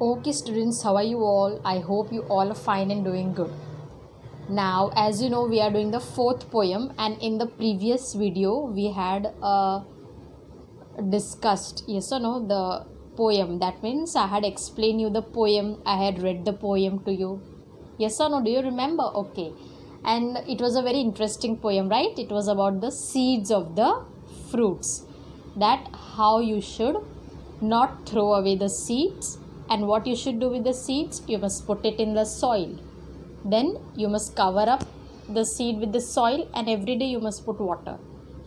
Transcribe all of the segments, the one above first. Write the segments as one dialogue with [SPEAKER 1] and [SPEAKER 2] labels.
[SPEAKER 1] Okay, students, how are you all? I hope you all are fine and doing good. Now, as you know, we are doing the fourth poem, and in the previous video, we had discussed, yes or no, the poem. That means I had explained you the poem, I had read the poem to you. Yes or no? Do you remember? Okay. And it was a very interesting poem, right? It was about the seeds of the fruits. That how you should not throw away the seeds, and what you should do with the seeds, you must put it in the soil. Then you must cover up the seed with the soil, and every day you must put water.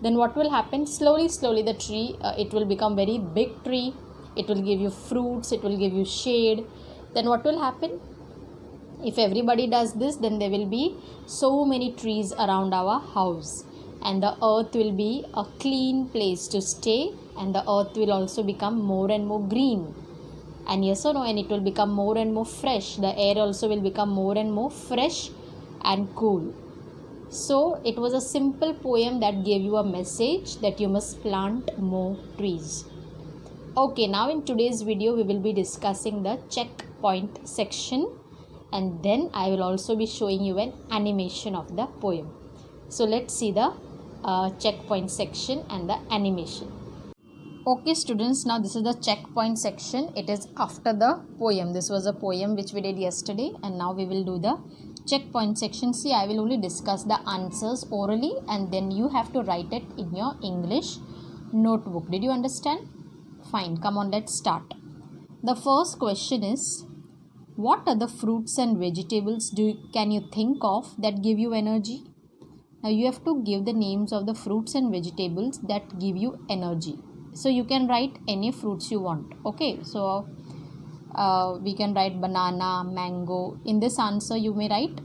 [SPEAKER 1] Then what will happen? Slowly the tree, it will become very big tree. It will give you fruits, it will give you shade. Then what will happen? If everybody does this, then there will be so many trees around our house, and the earth will be a clean place to stay, and the earth will also become more and more green. And yes or no, and it will become more and more fresh. The air also will become more and more fresh and cool. So it was a simple poem that gave you a message that you must plant more trees. Okay, now in today's video we will be discussing the checkpoint section, and then I will also be showing you an animation of the poem. So let's see the checkpoint section and the animation. Okay students, now this is the checkpoint section. It is after the poem. This was a poem which we did yesterday, and now we will do the checkpoint section. See, I will only discuss the answers orally, and then you have to write it in your English notebook. Did you understand? Fine, come on, let's start. The first question is, what are the fruits and vegetables can you think of that give you energy? Now you have to give the names of the fruits and vegetables that give you energy. So you can write any fruits you want. Okay, so we can write banana, mango. In this answer you may write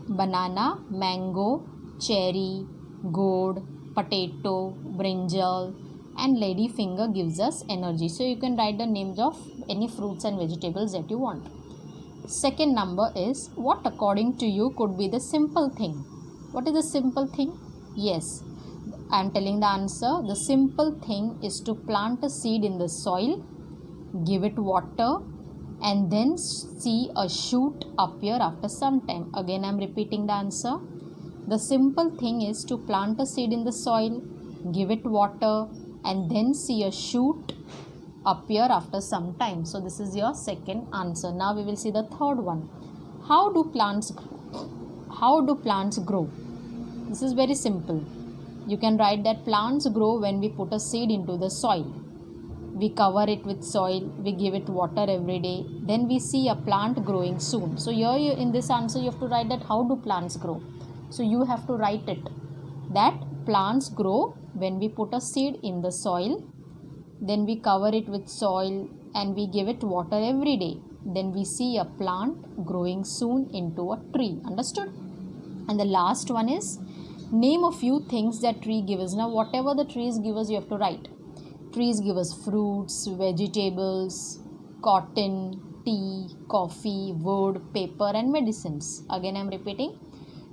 [SPEAKER 1] banana, mango, cherry, gourd, potato, brinjal, and lady finger gives us energy. So you can write the names of any fruits and vegetables that you want. Second number is, what according to you could be the simple thing? What is the simple thing? Yes, I am telling the answer. The simple thing is to plant a seed in the soil, give it water, and then see a shoot appear after some time. Again I am repeating the answer. The simple thing is to plant a seed in the soil, give it water, and then see a shoot appear after some time. So this is your second answer. Now we will see the third one. How do plants grow? This is very simple. You can write that plants grow when we put a seed into the soil. We cover it with soil, we give it water every day, then we see a plant growing soon. So here in this answer you have to write that how do plants grow. So you have to write it that plants grow when we put a seed in the soil, then we cover it with soil and we give it water every day. Then we see a plant growing soon into a tree. Understood? And the last one is, name a few things that tree gives us. Now whatever the trees give us, you have to write. Trees give us fruits, vegetables, cotton, tea, coffee, wood, paper, and medicines. Again I am repeating.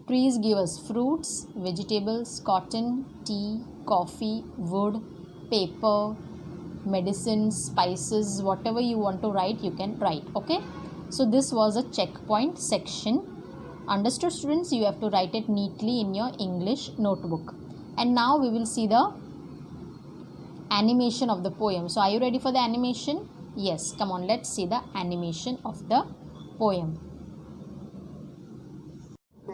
[SPEAKER 1] Trees give us fruits, vegetables, cotton, tea, coffee, wood, paper, medicines, spices, whatever you want to write, you can write. Okay, so this was a checkpoint section. Understood students? You have to write it neatly in your English notebook. And now we will see the animation of the poem. So are you ready for the animation? Yes, come on, let's see the animation of the poem.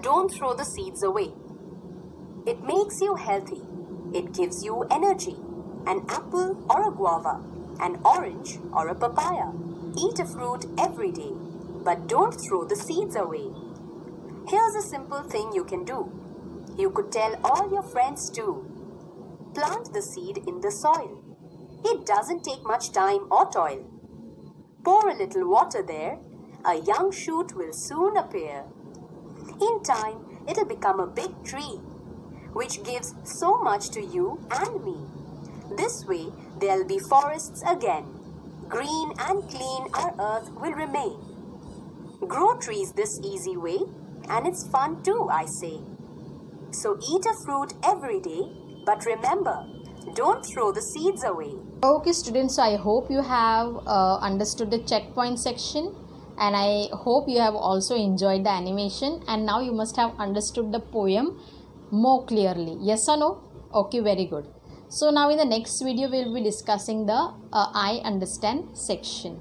[SPEAKER 2] Don't throw the seeds away. It makes you healthy. It gives you energy. An apple or a guava, an orange or a papaya. Eat a fruit every day, but don't throw the seeds away. Here's a simple thing you can do. You could tell all your friends too. Plant the seed in the soil. It doesn't take much time or toil. Pour a little water there. A young shoot will soon appear. In time, it'll become a big tree, which gives so much to you and me. This way, there'll be forests again. Green and clean our earth will remain. Grow trees this easy way, and it's fun too, I say. So eat a fruit every day, but remember, Don't throw the seeds away.
[SPEAKER 1] Okay students, so I hope you have understood the checkpoint section, and I hope you have also enjoyed the animation, and now you must have understood the poem more clearly. Yes or no? Okay, very good. So now in the next video we will be discussing the I understand section.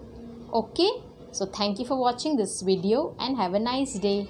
[SPEAKER 1] Okay, so thank you for watching this video and have a nice day.